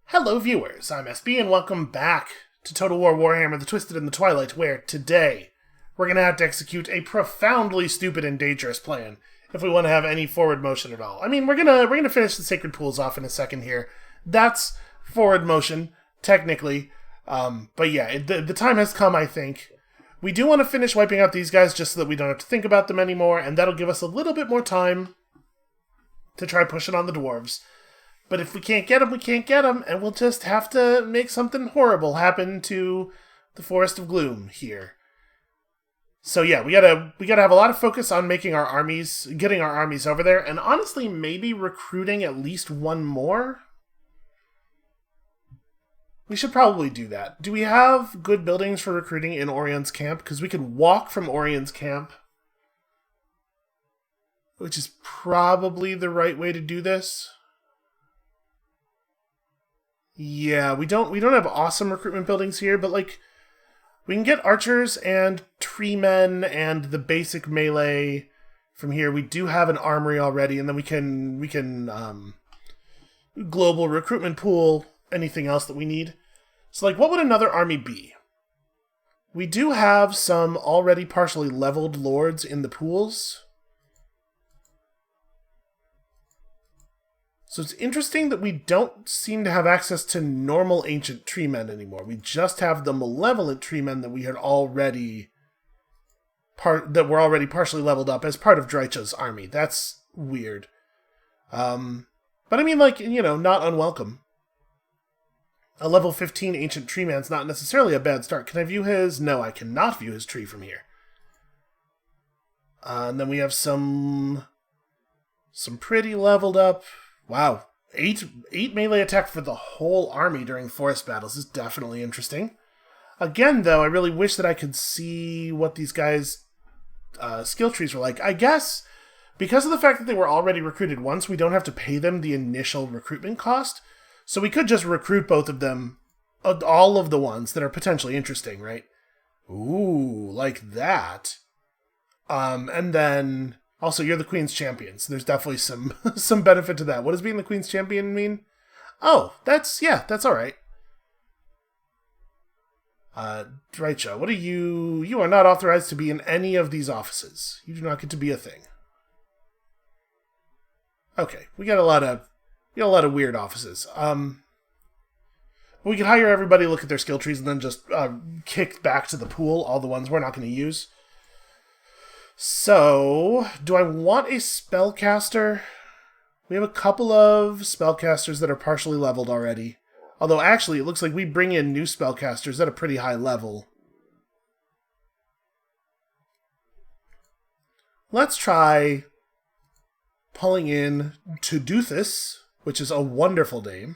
Hello viewers, I'm SB and welcome back to Total War Warhammer the Twisted and the Twilight, where today we're going to have to execute a profoundly stupid and dangerous plan if we want to have any forward motion at all. I mean, we're gonna finish the Sacred Pools off in a second here. That's forward motion, technically. But yeah, the time has come, I think. We do want to finish wiping out these guys just so that we don't have to think about them anymore, and that'll give us a little bit more time to try pushing on the dwarves. But if we can't get them, we can't get them, and we'll just have to make something horrible happen to the Forest of Gloom here. So yeah, we gotta have a lot of focus on getting our armies over there, and honestly, maybe recruiting at least one more. We should probably do that. Do we have good buildings for recruiting in Orion's camp? Because we could walk from Orion's camp, which is probably the right way to do this. Yeah, we don't have awesome recruitment buildings here, but like we can get archers and tree men and the basic melee from here. We do have an armory already, and then we can global recruitment pool anything else that we need. So like what would another army be? We do have some already partially leveled lords in the pools. So it's interesting that we don't seem to have access to normal ancient tree men anymore. We just have the malevolent tree men that we had already that were already partially leveled up as part of Drycha's army. That's weird. But I mean, like, you know, not unwelcome. A level 15 ancient tree man's not necessarily a bad start. Can I view his? No, I cannot view his tree from here. And then we have some pretty leveled up. Wow, 8 melee attack for the whole army during forest battles is definitely interesting. Again, though, I really wish that I could see what these guys' skill trees were like. I guess because of the fact that they were already recruited once, we don't have to pay them the initial recruitment cost. So we could just recruit both of them, all of the ones that are potentially interesting, right? Ooh, like that. And then also, you're the Queen's Champion, so there's definitely some benefit to that. What does being the Queen's Champion mean? Oh, that's alright. Drycha, what are you? You are not authorized to be in any of these offices. You do not get to be a thing. Okay, we got a lot of weird offices. We can hire everybody, look at their skill trees, and then just kick back to the pool all the ones we're not going to use. So, do I want a spellcaster? We have a couple of spellcasters that are partially leveled already. Although, actually, it looks like we bring in new spellcasters at a pretty high level. Let's try pulling in Tuduthus, which is a wonderful name.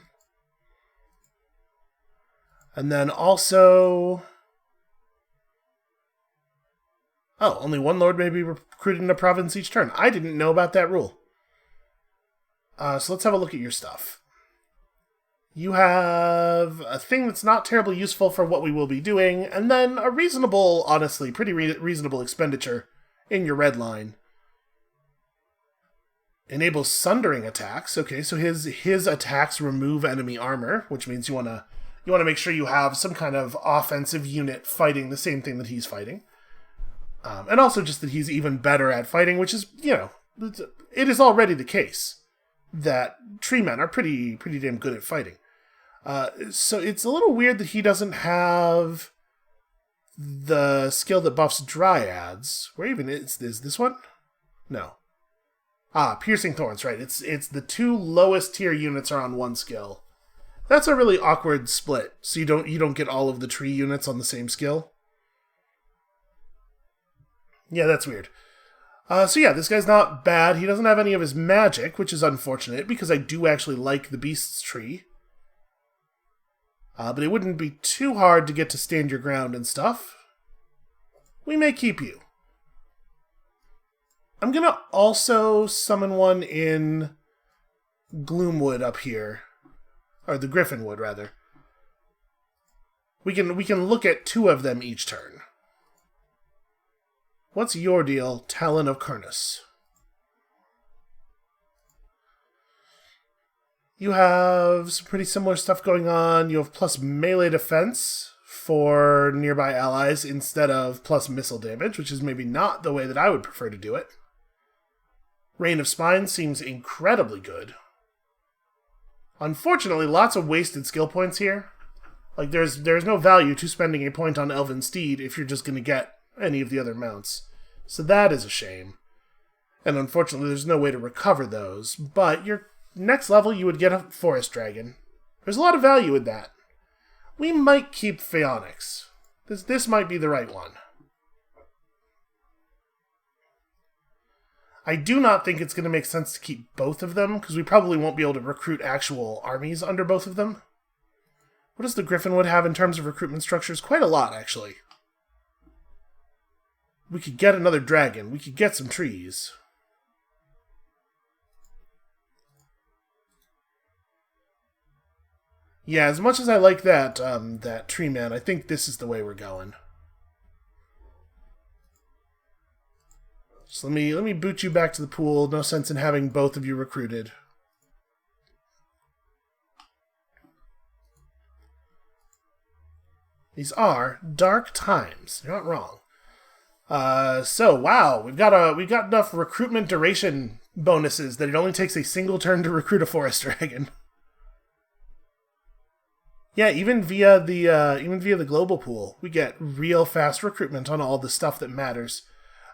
And then also... Oh, only one lord may be recruited in a province each turn. I didn't know about that rule. So let's have a look at your stuff. You have a thing that's not terribly useful for what we will be doing, and then a reasonable, honestly, pretty reasonable expenditure in your red line. Enables sundering attacks. Okay, so his attacks remove enemy armor, which means you want to make sure you have some kind of offensive unit fighting the same thing that he's fighting. And also just that he's even better at fighting, which is, you know, it is already the case that tree men are pretty damn good at fighting. So it's a little weird that he doesn't have the skill that buffs dryads. Where even is this one? No. Piercing thorns, right. It's the two lowest tier units are on one skill. That's a really awkward split, so you don't get all of the tree units on the same skill. Yeah, that's weird. So yeah, this guy's not bad. He doesn't have any of his magic, which is unfortunate, because I do actually like the Beast's Tree. But it wouldn't be too hard to get to stand your ground and stuff. We may keep you. I'm going to also summon one in Gloomwood up here. Or the Griffinwood, rather. We can look at 2 of them each turn. What's your deal, Talon of Kurnus? You have some pretty similar stuff going on. You have plus melee defense for nearby allies instead of plus missile damage, which is maybe not the way that I would prefer to do it. Rain of Spine seems incredibly good. Unfortunately, lots of wasted skill points here. Like, there's no value to spending a point on Elven Steed if you're just going to get any of the other mounts. So that is a shame. And unfortunately, there's no way to recover those. But your next level, you would get a Forest Dragon. There's a lot of value in that. We might keep Phaonix. This might be the right one. I do not think it's going to make sense to keep both of them, because we probably won't be able to recruit actual armies under both of them. What does the Griffinwood have in terms of recruitment structures? Quite a lot, actually. We could get another dragon. We could get some trees. Yeah, as much as I like that that tree man, I think this is the way we're going. So let me boot you back to the pool. No sense in having both of you recruited. These are dark times. You're not wrong. So wow, we've got enough recruitment duration bonuses that it only takes a single turn to recruit a forest dragon. Yeah, even via the global pool, we get real fast recruitment on all the stuff that matters.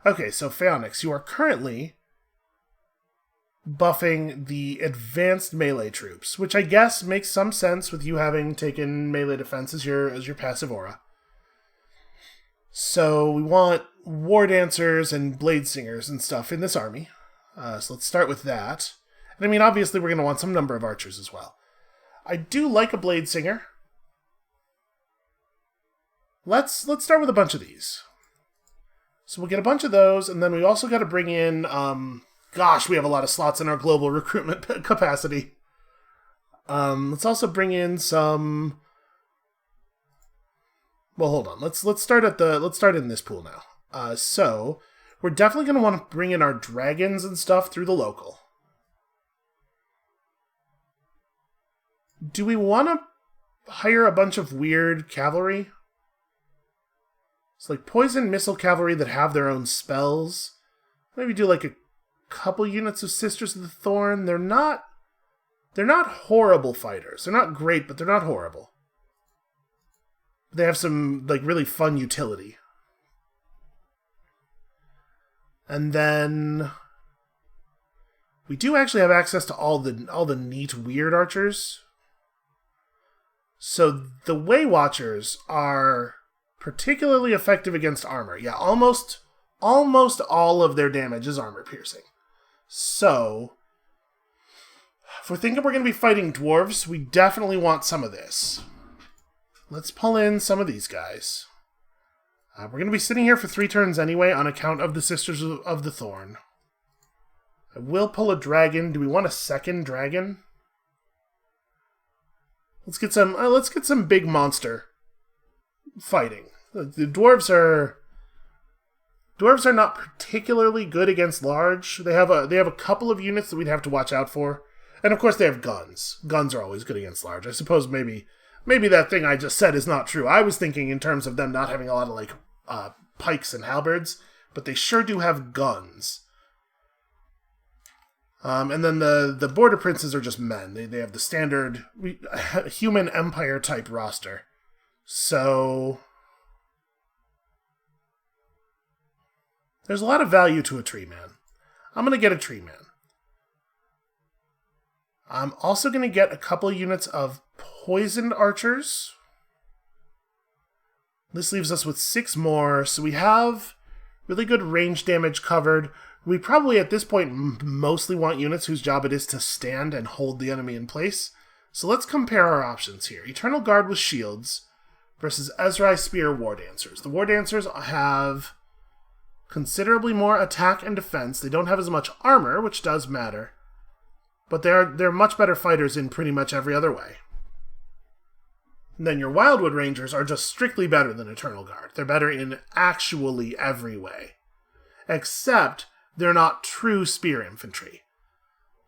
Okay, so Phaonix, you are currently buffing the advanced melee troops, which I guess makes some sense with you having taken melee defense as your passive aura. So we want war dancers and blade singers and stuff in this army. So let's start with that. And I mean, obviously we're going to want some number of archers as well. I do like a blade singer. Let's start with a bunch of these. So we'll get a bunch of those, and then we also got to bring in, gosh, we have a lot of slots in our global recruitment capacity. Let's also bring in some. Well, hold on. Let's start in this pool now. So we're definitely going to want to bring in our dragons and stuff through the local. Do we want to hire a bunch of weird cavalry? It's like poison missile cavalry that have their own spells. Maybe do like a couple units of Sisters of the Thorn. They're not horrible fighters. They're not great, but they're not horrible. They have some like really fun utility. And then we do actually have access to all the neat weird archers. So the Way Watchers are particularly effective against armor. Yeah, almost all of their damage is armor piercing. So, if we're thinking we're going to be fighting dwarves, we definitely want some of this. Let's pull in some of these guys. We're going to be sitting here for 3 turns anyway on account of the Sisters of the Thorn. I will pull a dragon. Do we want a second dragon? Let's get some big monster fighting. The dwarves are not particularly good against large. They have a couple of units that we'd have to watch out for, and of course they have guns. Guns are always good against large. I suppose maybe that thing I just said is not true. I was thinking in terms of them not having a lot of like pikes and halberds, but they sure do have guns. And then the border princes are just men. They have the standard human empire type roster. So there's a lot of value to a tree man. I'm going to get a tree man. I'm also going to get a couple of units of poisoned archers. This leaves us with 6 more, so we have really good range damage covered. We probably at this point mostly want units whose job it is to stand and hold the enemy in place. So let's compare our options here. Eternal Guard with shields versus Ezrai Spear War Dancers. The War Dancers have considerably more attack and defense. They don't have as much armor, which does matter. But they're much better fighters in pretty much every other way. And then your Wildwood Rangers are just strictly better than Eternal Guard. They're better in actually every way. Except they're not true spear infantry.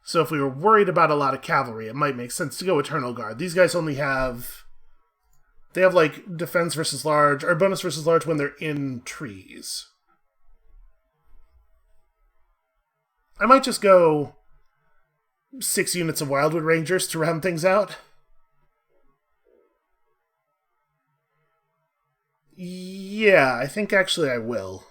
So if we were worried about a lot of cavalry, it might make sense to go Eternal Guard. These guys only have... They have, like, defense versus large, or bonus versus large when they're in trees. I might just go 6 units of Wildwood Rangers to round things out. Yeah, I think actually I will.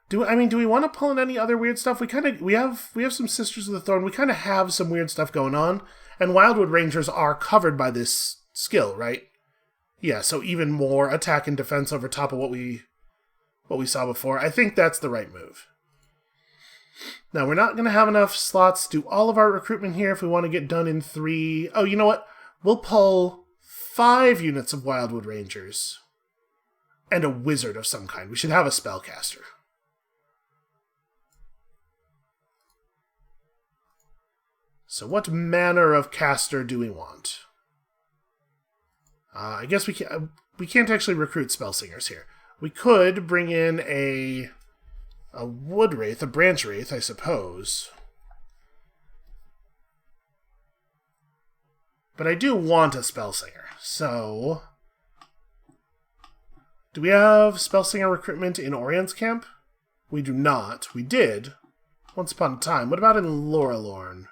Do we want to pull in any other weird stuff? We have some Sisters of the Thorn. We kind of have some weird stuff going on, and Wildwood Rangers are covered by this skill, right? Yeah, so even more attack and defense over top of what we saw before. I think that's the right move. Now, we're not going to have enough slots to do all of our recruitment here if we want to get done in 3. Oh, you know what? We'll pull 5 units of Wildwood Rangers and a wizard of some kind. We should have a spellcaster. So what manner of caster do we want? I guess we can't actually recruit spell singers here. We could bring in a wood wraith, a branch wraith, I suppose. But I do want a spell singer. So, do we have spell singer recruitment in Orion's camp? We do not. We did once upon a time. What about in Lorelorn?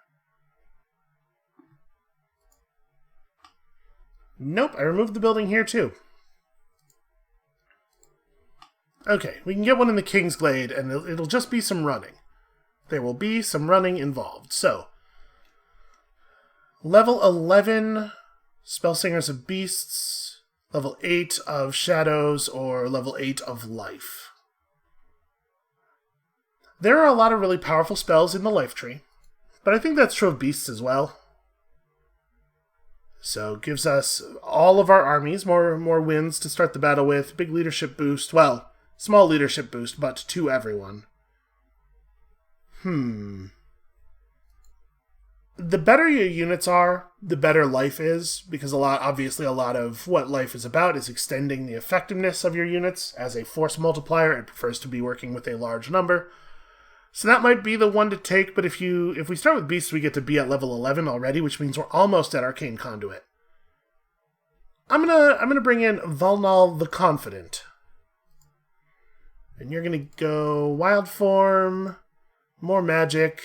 Nope, I removed the building here too. Okay, we can get one in the Kingsglade, and it'll just be some running. There will be some running involved. So, level 11 Spellsingers of Beasts, level 8 of Shadows, or level 8 of Life. There are a lot of really powerful spells in the Life Tree, but I think that's true of Beasts as well. So it gives us all of our armies, more wins to start the battle with, big leadership boost, well, small leadership boost, but to everyone. The better your units are, the better life is, because obviously a lot of what life is about is extending the effectiveness of your units. As a force multiplier, it prefers to be working with a large number. So that might be the one to take, but if we start with Beasts, we get to be at level 11 already, which means we're almost at Arcane Conduit. I'm gonna bring in Valnal the Confident. And you're gonna go Wild Form, more magic.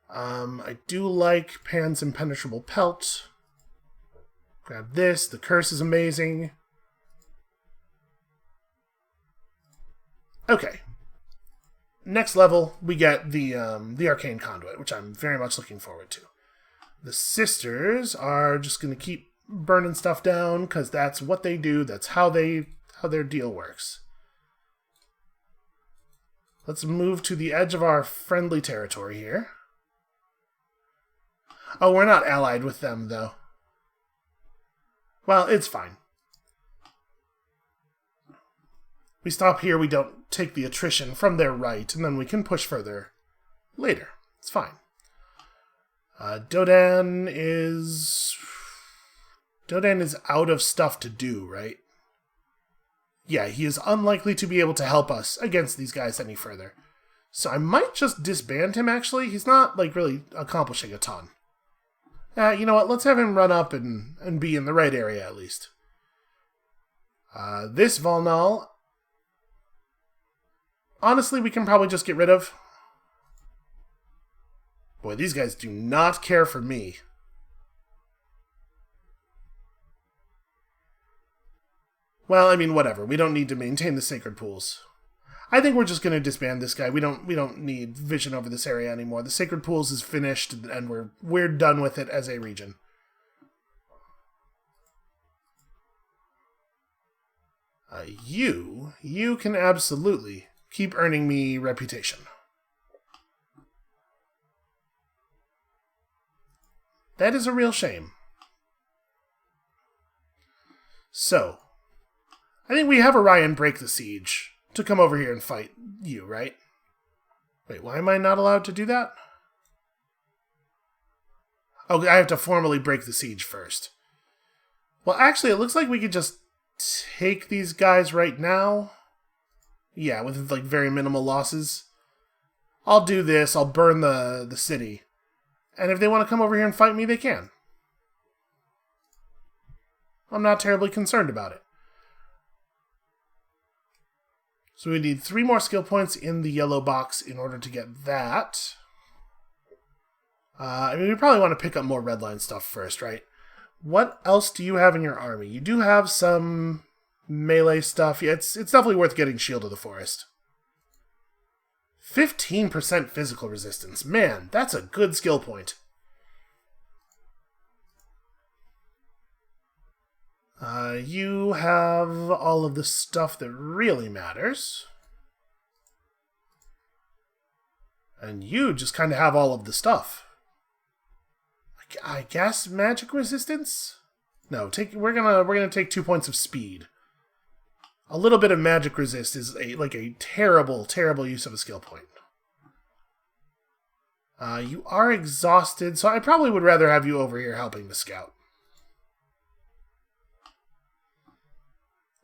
I do like Pan's Impenetrable Pelt. Grab this, the curse is amazing. Okay. Next level, we get the Arcane Conduit, which I'm very much looking forward to. The Sisters are just going to keep burning stuff down, because that's what they do. That's how their deal works. Let's move to the edge of our friendly territory here. Oh, we're not allied with them, though. Well, it's fine. We stop here, we don't take the attrition from their right, and then we can push further later. It's fine. Dodan is out of stuff to do, right? Yeah, he is unlikely to be able to help us against these guys any further. So I might just disband him, actually. He's not, really accomplishing a ton. You know what? Let's have him run up and be in the right area, at least. This Valnal, honestly, we can probably just get rid of. Boy, these guys do not care for me. Well, I mean, whatever. We don't need to maintain the sacred pools. I think we're just going to disband this guy. We don't need vision over this area anymore. The sacred pools is finished, and we're done with it as a region. You can absolutely keep earning me reputation. That is a real shame. So, I think we have Orion break the siege to come over here and fight you, right? Wait, why am I not allowed to do that? Oh, I have to formally break the siege first. Well, actually, it looks like we could just take these guys right now. Yeah, with very minimal losses. I'll do this, I'll burn the city. And if they want to come over here and fight me, they can. I'm not terribly concerned about it. So we need 3 more skill points in the yellow box in order to get that. I mean, we probably want to pick up more redline stuff first, right? What else do you have in your army? You do have some melee stuff. Yeah, it's definitely worth getting Shield of the Forest. 15% physical resistance. Man, that's a good skill point. You have all of the stuff that really matters. And you just kind of have all of the stuff. I guess magic resistance? No, we're gonna take 2 points of speed. A little bit of magic resist is like a terrible, terrible use of a skill point. You are exhausted, so I probably would rather have you over here helping the scout.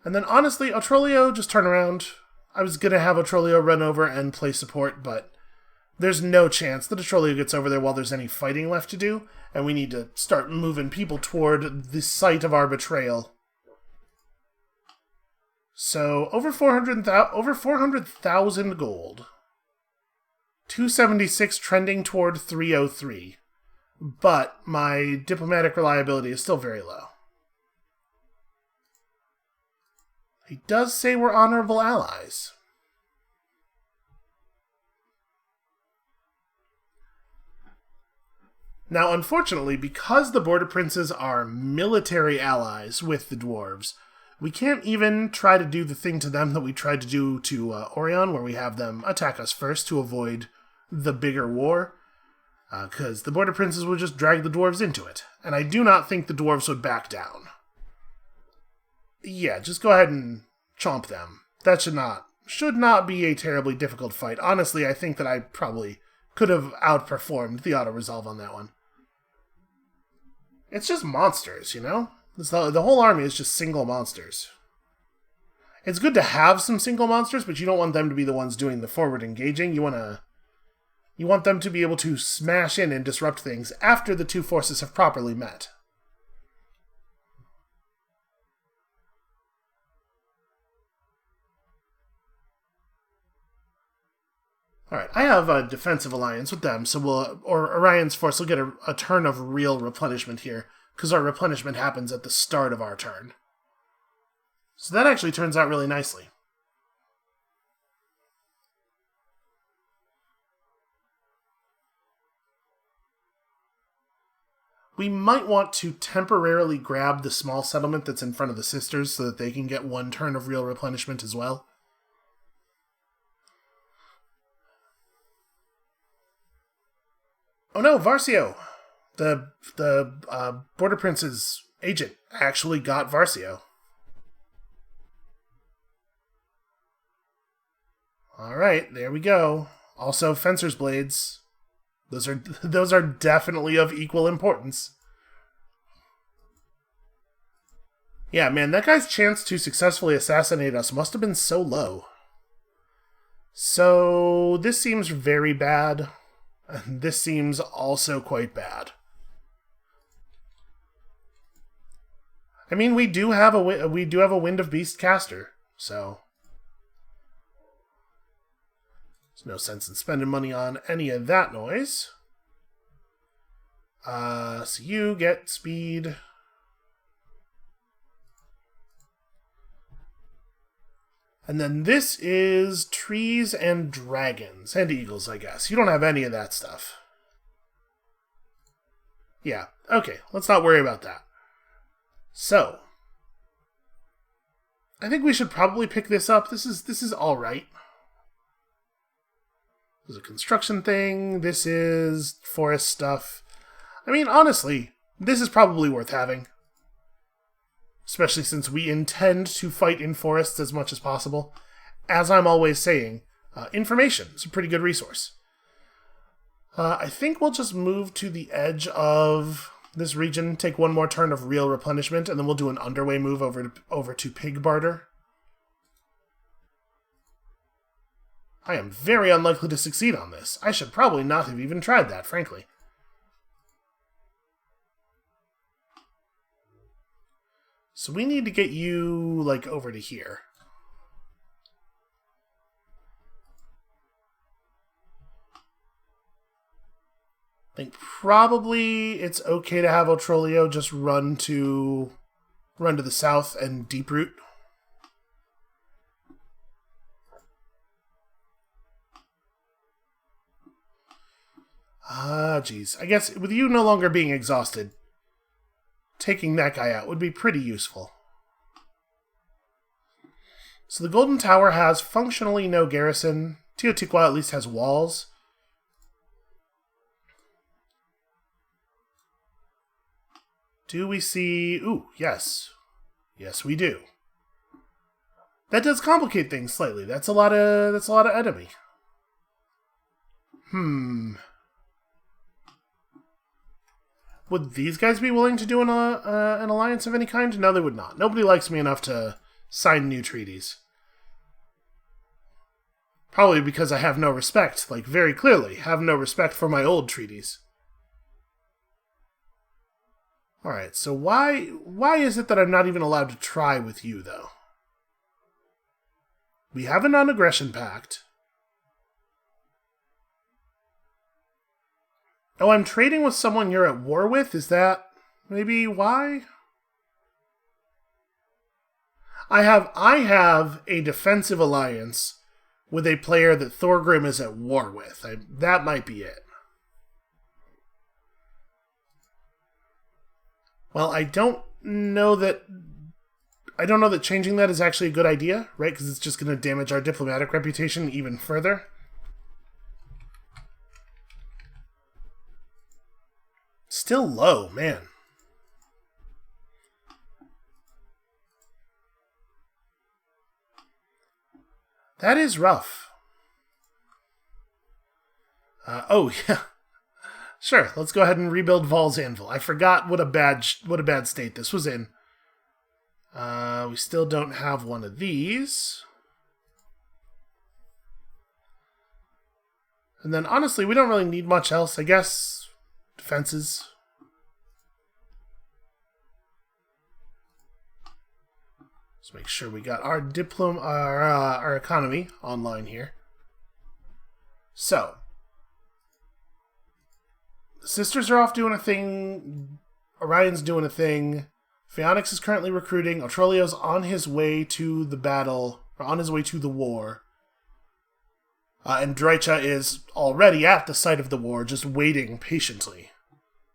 And then honestly, Otrolio, just turn around. I was gonna have Otrolio run over and play support, but there's no chance that Otrolio gets over there while there's any fighting left to do, and we need to start moving people toward the site of our betrayal. So, over 400,000 gold. 276 trending toward 303. But my diplomatic reliability is still very low. He does say we're honorable allies. Now, unfortunately, because the Border Princes are military allies with the dwarves, we can't even try to do the thing to them that we tried to do to Orion, where we have them attack us first to avoid the bigger war, because the Border Princes would just drag the dwarves into it, and I do not think the dwarves would back down. Yeah, just go ahead and chomp them. That should not be a terribly difficult fight. Honestly, I think that I probably could have outperformed the auto-resolve on that one. It's just monsters, you know? The whole army is just single monsters. It's good to have some single monsters, but you don't want them to be the ones doing the forward engaging. You want them to be able to smash in and disrupt things after the two forces have properly met. Alright, I have a defensive alliance with them, so Orion's force will get a turn of real replenishment here, because our replenishment happens at the start of our turn. So that actually turns out really nicely. We might want to temporarily grab the small settlement that's in front of the sisters so that they can get 1 turn of real replenishment as well. Oh no, Varcio! The Border Prince's agent actually got Varcio. Alright, there we go. Also, Fencer's Blades. Those are definitely of equal importance. Yeah, man, that guy's chance to successfully assassinate us must have been so low. So, this seems very bad. And this seems also quite bad. I mean, we do have a Wind of Beast caster, so there's no sense in spending money on any of that noise. So you get speed. And then this is trees and dragons. And eagles, I guess. You don't have any of that stuff. Yeah, okay. Let's not worry about that. So, I think we should probably pick this up. This is alright. There's a construction thing. This is forest stuff. I mean, honestly, this is probably worth having. Especially since we intend to fight in forests as much as possible. As I'm always saying, information is a pretty good resource. I think we'll just move to the edge of this region, take 1 more turn of real replenishment, and then we'll do an underway move over to pig barter. I am very unlikely to succeed on this. I should probably not have even tried that, frankly. So we need to get you, like, over to here. I think probably it's okay to have Otrolio just run to the south and deep root. Geez. I guess with you no longer being exhausted, taking that guy out would be pretty useful. So the Golden Tower has functionally no garrison. Teotihuacan at least has walls. Do we see... Ooh, yes. Yes, we do. That does complicate things slightly. That's a lot of enemy. Would these guys be willing to do an alliance of any kind? No, they would not. Nobody likes me enough to sign new treaties. Probably because I have no respect, like very clearly, have no respect for my old treaties. Alright, so why is it that I'm not even allowed to try with you, though? We have a non-aggression pact. Oh, I'm trading with someone you're at war with? Is that maybe why? I have a defensive alliance with a player that Thorgrim is at war with. That might be it. Well, I don't know that changing that is actually a good idea, right? Because it's just going to damage our diplomatic reputation even further. Still low, man. That is rough. Oh, yeah. Sure, let's go ahead and rebuild Val's Anvil. I forgot what a bad state this was in. We still don't have one of these. And then, honestly, we don't really need much else, I guess. Defenses. Let's make sure we got our our economy online here. So, the Sisters are off doing a thing. Orion's doing a thing. Phaonix is currently recruiting. Otrolio's on his way to the battle, or on his way to the war. And Drycha is already at the site of the war, just waiting patiently.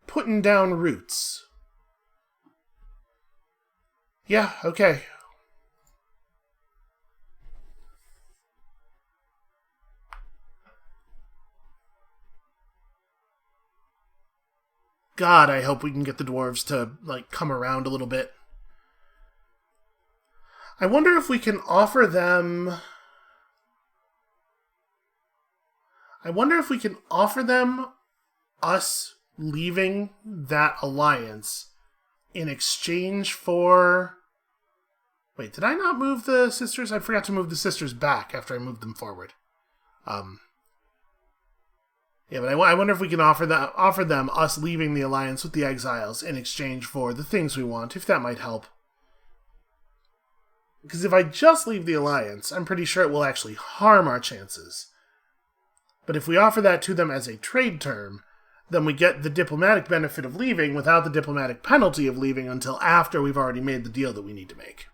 Putting down roots. Yeah, okay. God, I hope we can get the dwarves to, like, come around a little bit. I wonder if we can offer them... us leaving that alliance in exchange for... Wait, did I not move the Sisters? I forgot to move the Sisters back after I moved them forward. Yeah, but I wonder if we can offer them us leaving the alliance with the Exiles in exchange for the things we want, if that might help. Because if I just leave the alliance, I'm pretty sure it will actually harm our chances. But if we offer that to them as a trade term, then we get the diplomatic benefit of leaving without the diplomatic penalty of leaving until after we've already made the deal that we need to make.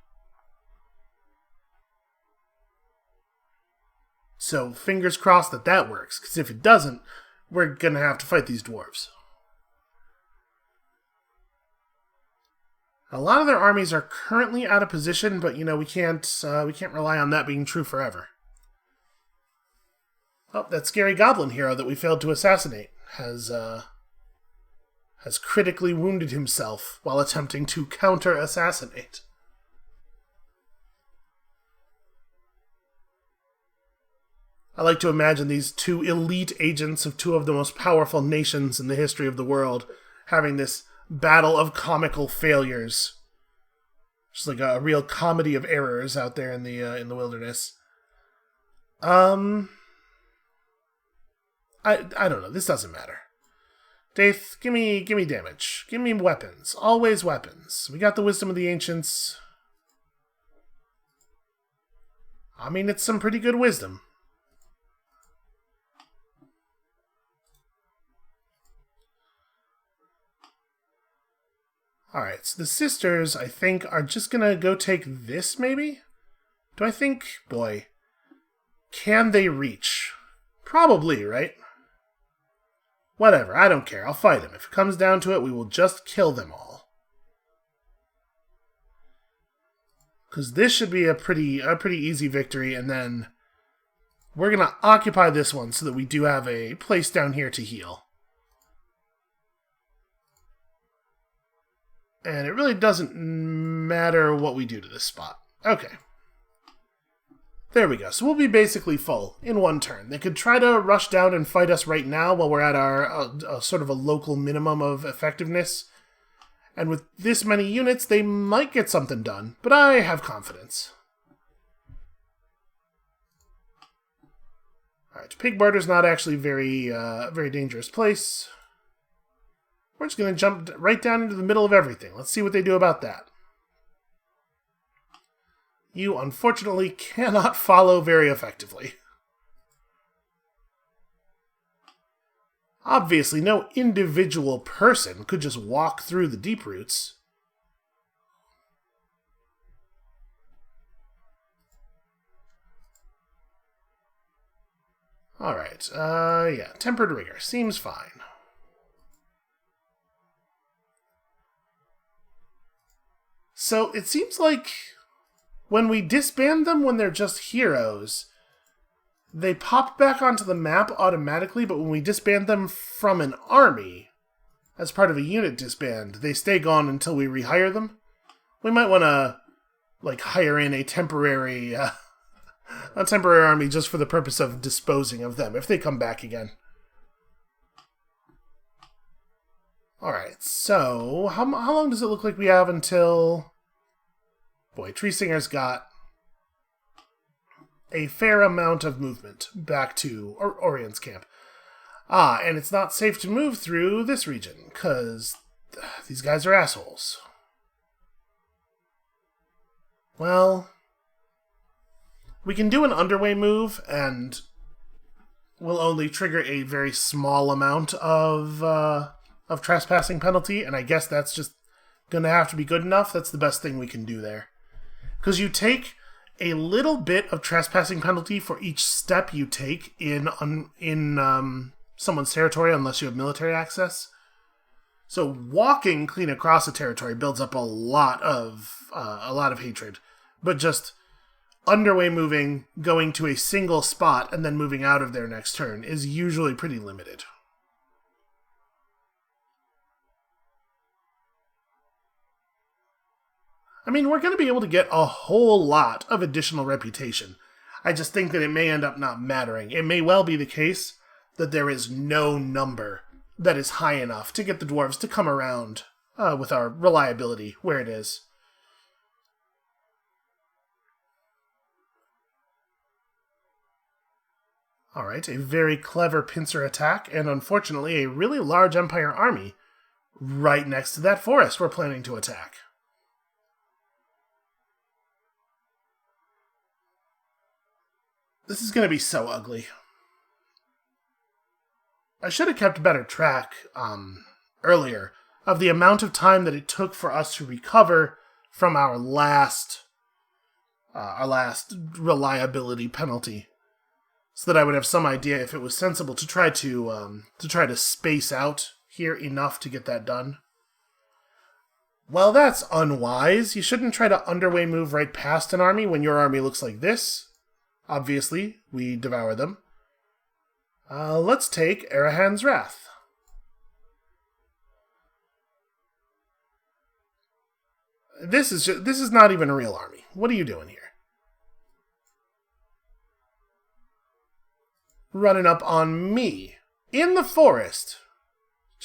So, fingers crossed that works, because if it doesn't, we're going to have to fight these dwarves. A lot of their armies are currently out of position, but, we can't rely on that being true forever. Oh, that scary goblin hero that we failed to assassinate has critically wounded himself while attempting to counter-assassinate. I like to imagine these two elite agents of two of the most powerful nations in the history of the world having this battle of comical failures. Just like a real comedy of errors out there in the wilderness. I don't know. This doesn't matter. Daith, give me damage. Give me weapons. Always weapons. We got the wisdom of the ancients. I mean, it's some pretty good wisdom. Alright, so the sisters, I think, are just gonna go take this, maybe? Do I think... Boy. Can they reach? Probably, right? Whatever, I don't care. I'll fight them. If it comes down to it, we will just kill them all. Because this should be a pretty easy victory, and then we're going to occupy this one so that we do have a place down here to heal. And it really doesn't matter what we do to this spot. Okay. There we go. So we'll be basically full in one turn. They could try to rush down and fight us right now while we're at our sort of a local minimum of effectiveness. And with this many units, they might get something done, but I have confidence. Alright, Pig Barter's not actually very dangerous place. We're just going to jump right down into the middle of everything. Let's see what they do about that. You, unfortunately, cannot follow very effectively. Obviously, no individual person could just walk through the deep roots. Alright, yeah, Tempered Rigor. Seems fine. So, it seems like when we disband them when they're just heroes, they pop back onto the map automatically, but when we disband them from an army, as part of a unit disband, they stay gone until we rehire them. We might want to, like, hire in a temporary army just for the purpose of disposing of them, if they come back again. Alright, so, how long does it look like we have until... Boy, Tree Singer's got a fair amount of movement back to Orion's camp. Ah, and it's not safe to move through this region, because these guys are assholes. Well, we can do an underway move, and we'll only trigger a very small amount of trespassing penalty, and I guess that's just going to have to be good enough. That's the best thing we can do there. Because you take a little bit of trespassing penalty for each step you take in someone's territory, unless you have military access. So walking clean across a territory builds up a lot of hatred, but just underway moving, going to a single spot, and then moving out of there next turn is usually pretty limited. I mean, we're going to be able to get a whole lot of additional reputation. I just think that it may end up not mattering. It may well be the case that there is no number that is high enough to get the dwarves to come around with our reliability where it is. Alright, a very clever pincer attack, and unfortunately a really large Empire army right next to that forest we're planning to attack. This is going to be so ugly. I should have kept better track earlier of the amount of time that it took for us to recover from our last reliability penalty, so that I would have some idea if it was sensible to try to space out here enough to get that done. Well, that's unwise. You shouldn't try to underway move right past an army when your army looks like this. Obviously, we devour them. Let's take Arahan's Wrath. This is not even a real army. What are you doing here? Running up on me in the forest.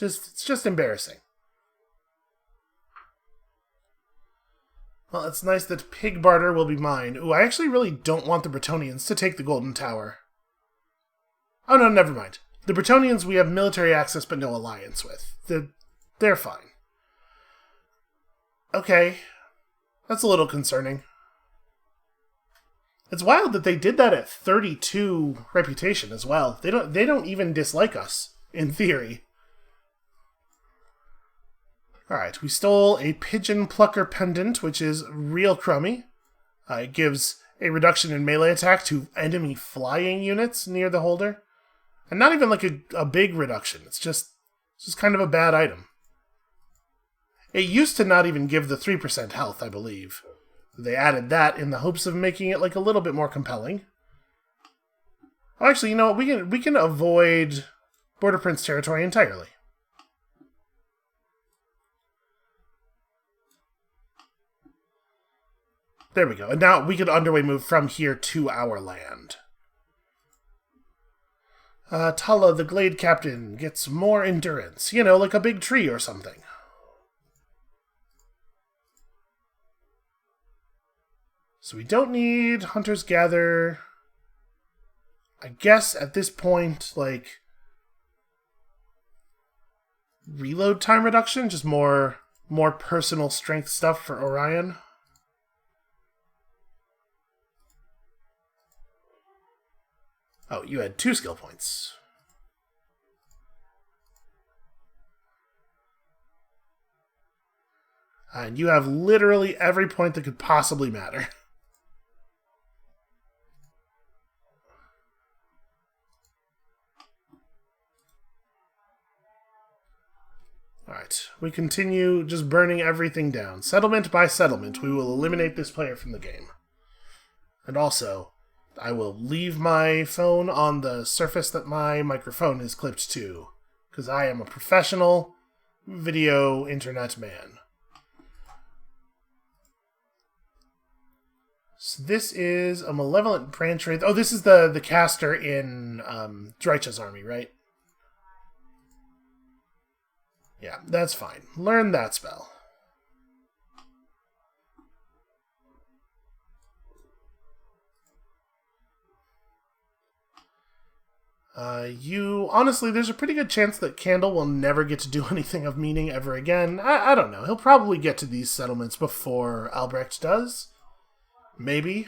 It's just embarrassing. Well, it's nice that Pig Barter will be mine. Ooh, I actually really don't want the Bretonnians to take the Golden Tower. Oh no, never mind. The Bretonians we have military access but no alliance with. They're fine. Okay. That's a little concerning. It's wild that they did that at 32 reputation as well. They don't even dislike us, in theory. Alright, we stole a Pigeon Plucker Pendant, which is real crummy. It gives a reduction in melee attack to enemy flying units near the holder. And not even like a big reduction. It's just kind of a bad item. It used to not even give the 3% health, I believe. They added that in the hopes of making it like a little bit more compelling. Oh, actually, you know what? We can avoid Border Prince territory entirely. There we go. And now we could underway move from here to our land. Tala, the Glade Captain, gets more endurance. You know, like a big tree or something. So we don't need Hunter's Gather. I guess at this point, like, reload time reduction, just more personal strength stuff for Orion. Oh, you had 2 skill points. And you have literally every point that could possibly matter. Alright, we continue just burning everything down. Settlement by settlement, we will eliminate this player from the game. And also, I will leave my phone on the surface that my microphone is clipped to, because I am a professional video internet man. So this is a Malevolent Branch Wraith. Oh, this is the caster in Drycha's army, right? Yeah, that's fine. Learn that spell. Honestly, there's a pretty good chance that Candle will never get to do anything of meaning ever again. I don't know. He'll probably get to these settlements before Albrecht does. Maybe.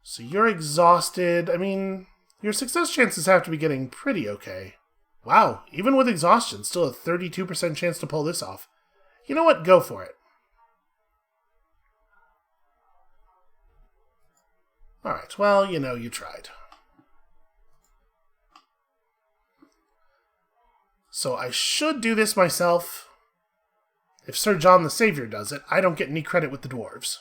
So you're exhausted. I mean, your success chances have to be getting pretty okay. Wow, even with exhaustion, still a 32% chance to pull this off. You know what? Go for it. Alright, well, you know, you tried. So I should do this myself. If Sir John the Savior does it, I don't get any credit with the dwarves.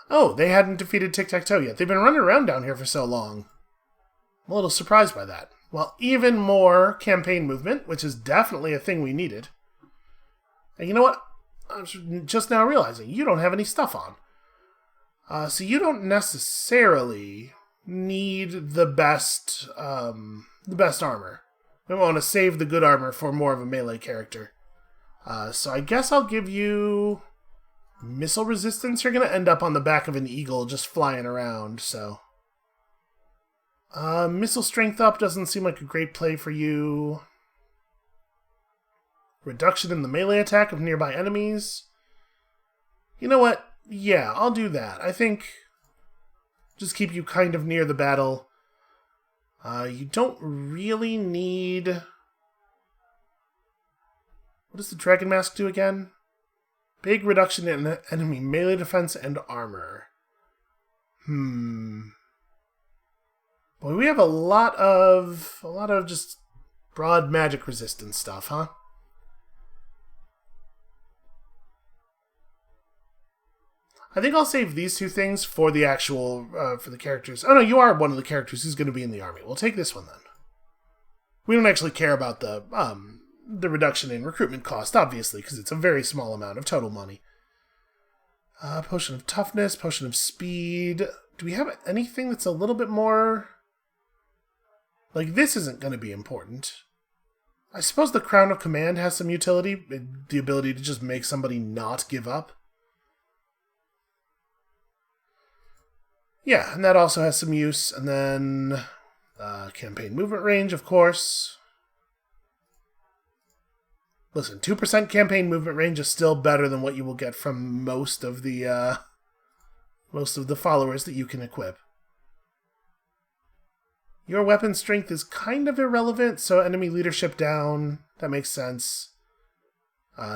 Oh, they hadn't defeated Tic-Tac-Toe yet. They've been running around down here for so long. I'm a little surprised by that. Well, even more campaign movement, which is definitely a thing we needed. And you know what? I'm just now realizing you don't have any stuff on. So you don't necessarily need the best armor. We want to save the good armor for more of a melee character. So I guess I'll give you missile resistance. You're going to end up on the back of an eagle just flying around, so... missile strength up doesn't seem like a great play for you. Reduction in the melee attack of nearby enemies. You know what? Yeah, I'll do that. I think just keep you kind of near the battle. You don't really need... What does the Dragon Mask do again? Big reduction in enemy melee defense and armor. Boy, we have a lot of just broad magic resistance stuff, huh? I think I'll save these 2 things for the actual, for the characters. Oh no, you are one of the characters who's going to be in the army. We'll take this one then. We don't actually care about the reduction in recruitment cost, obviously, because it's a very small amount of total money. Potion of toughness, potion of speed. Do we have anything that's a little bit more... Like, this isn't going to be important. I suppose the Crown of Command has some utility, the ability to just make somebody not give up. Yeah, and that also has some use. And then campaign movement range, of course. Listen, 2% campaign movement range is still better than what you will get from most of the followers that you can equip. Your weapon strength is kind of irrelevant, so enemy leadership down. That makes sense.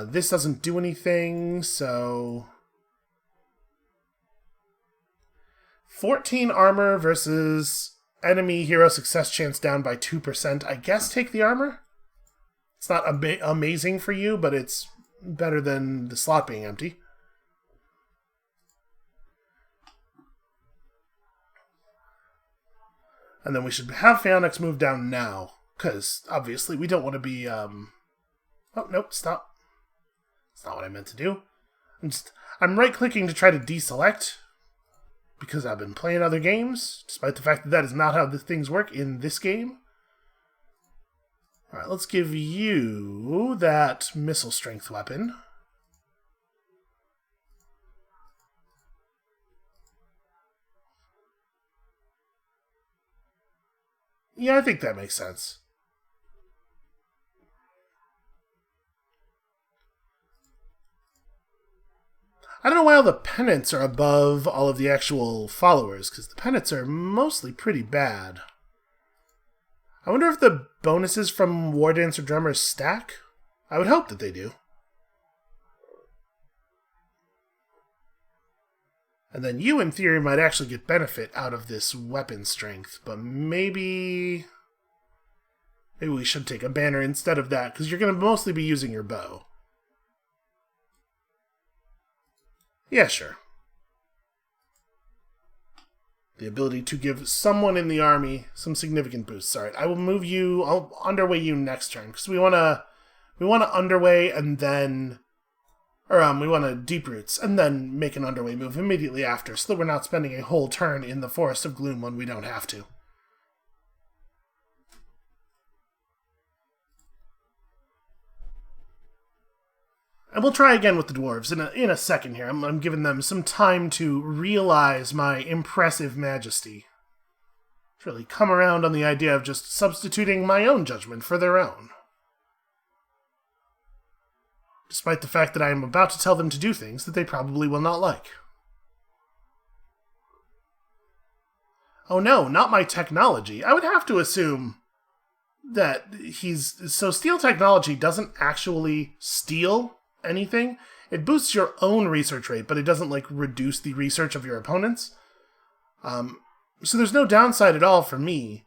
This doesn't do anything, so 14 armor versus enemy hero success chance down by 2%. I guess take the armor. It's not amazing for you, but it's better than the slot being empty. And then we should have Phaonix move down now, because obviously we don't want to be... Oh, nope, stop. That's not what I meant to do. I'm right-clicking to try to deselect, because I've been playing other games, despite the fact that that is not how the things work in this game. Alright, let's give you that missile strength weapon. Yeah, I think that makes sense. I don't know why all the pennants are above all of the actual followers, because the pennants are mostly pretty bad. I wonder if the bonuses from War Dancer Drummers stack? I would hope that they do. And then you, in theory, might actually get benefit out of this weapon strength, but maybe we should take a banner instead of that, because you're going to mostly be using your bow. Yeah, sure. The ability to give someone in the army some significant boosts. Alright, I will move you, I'll underway you next turn, because we want to underway and then... we want to deep roots, and then make an underway move immediately after, so that we're not spending a whole turn in the Forest of Gloom when we don't have to. And we'll try again with the dwarves in a second here. I'm giving them some time to realize my impressive majesty. To really come around on the idea of just substituting my own judgment for their own. Despite the fact that I am about to tell them to do things that they probably will not like. Oh no, not my technology. I would have to assume that so steal technology doesn't actually steal anything. It boosts your own research rate, but it doesn't, reduce the research of your opponents. So there's no downside at all for me.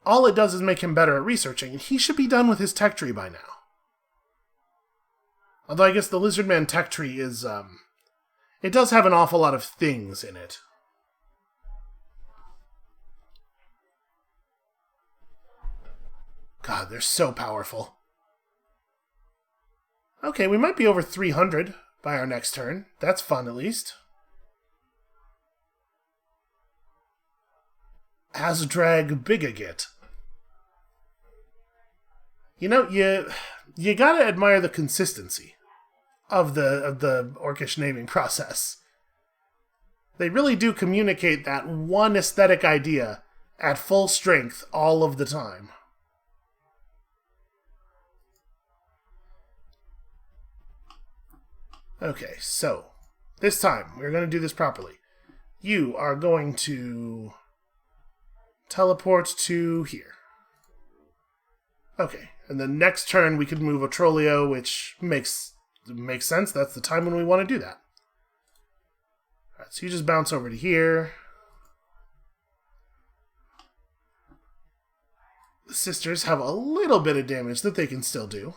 All it does is make him better at researching, and he should be done with his tech tree by now. Although I guess the Lizardman tech tree is, it does have an awful lot of things in it. God, they're so powerful. Okay, we might be over 300 by our next turn. That's fun, at least. Azdrag Bigagit. You know, you gotta admire the consistency of the Orcish naming process. They really do communicate that one aesthetic idea at full strength all of the time. Okay, so this time we're going to do this properly. You are going to teleport to here. Okay, and the next turn we could move Otrolio, which makes sense. That's the time when we want to do that. Alright, so you just bounce over to here. The sisters have a little bit of damage that they can still do.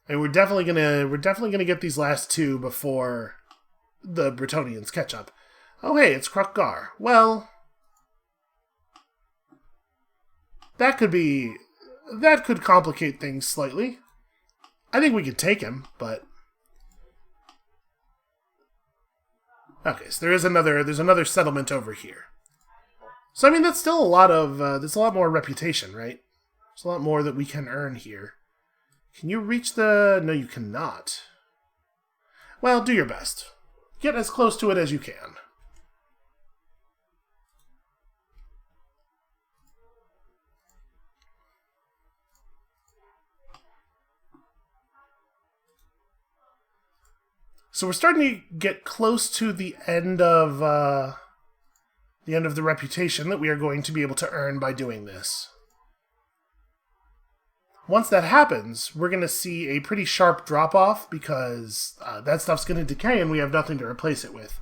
And we're definitely gonna get these last two before the Bretonnians catch up. Oh hey, it's Krukgar. Well, that could complicate things slightly. I think we could take him, but okay. So there's another settlement over here. So I mean, that's still a lot of that's a lot more reputation, right? There's a lot more that we can earn here. Can you reach the... No, you cannot. Well, do your best. Get as close to it as you can. So we're starting to get close to the end of the reputation that we are going to be able to earn by doing this. Once that happens, we're going to see a pretty sharp drop-off because that stuff's going to decay and we have nothing to replace it with.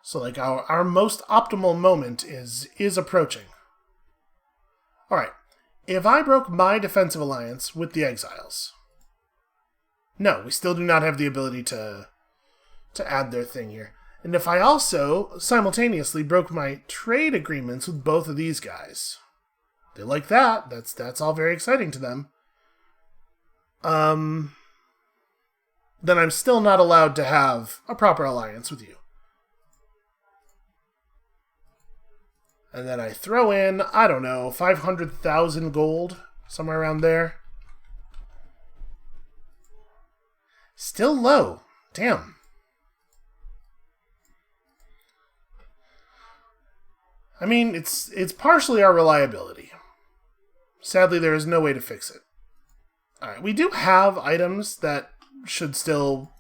So like our most optimal moment is approaching. Alright, if I broke my defensive alliance with the Exiles... No, we still do not have the ability to add their thing here. And if I also simultaneously broke my trade agreements with both of these guys, they like that. That's all very exciting to them. Then I'm still not allowed to have a proper alliance with you. And then I throw in, I don't know, 500,000 gold, somewhere around there. Still low. Damn. I mean, it's partially our reliability. Sadly, there is no way to fix it. Alright, we do have items that we should still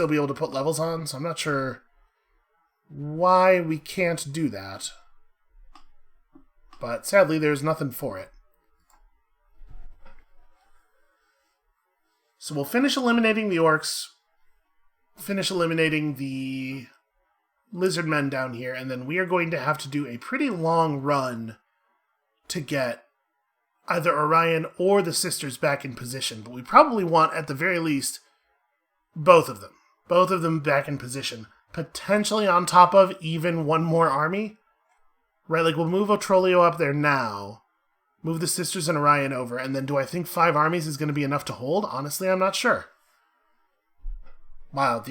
be able to put levels on, so I'm not sure why we can't do that. But sadly, there's nothing for it. So we'll finish eliminating the orcs, finish eliminating the lizard men down here, and then we are going to have to do a pretty long run to get either Orion or the sisters back in position. But we probably want, at the very least, both of them. Both of them back in position. Potentially on top of even one more army. Right, like we'll move Otrolio up there now. Move the sisters and Orion over, and then do I think 5 armies is going to be enough to hold? Honestly, I'm not sure. Wow,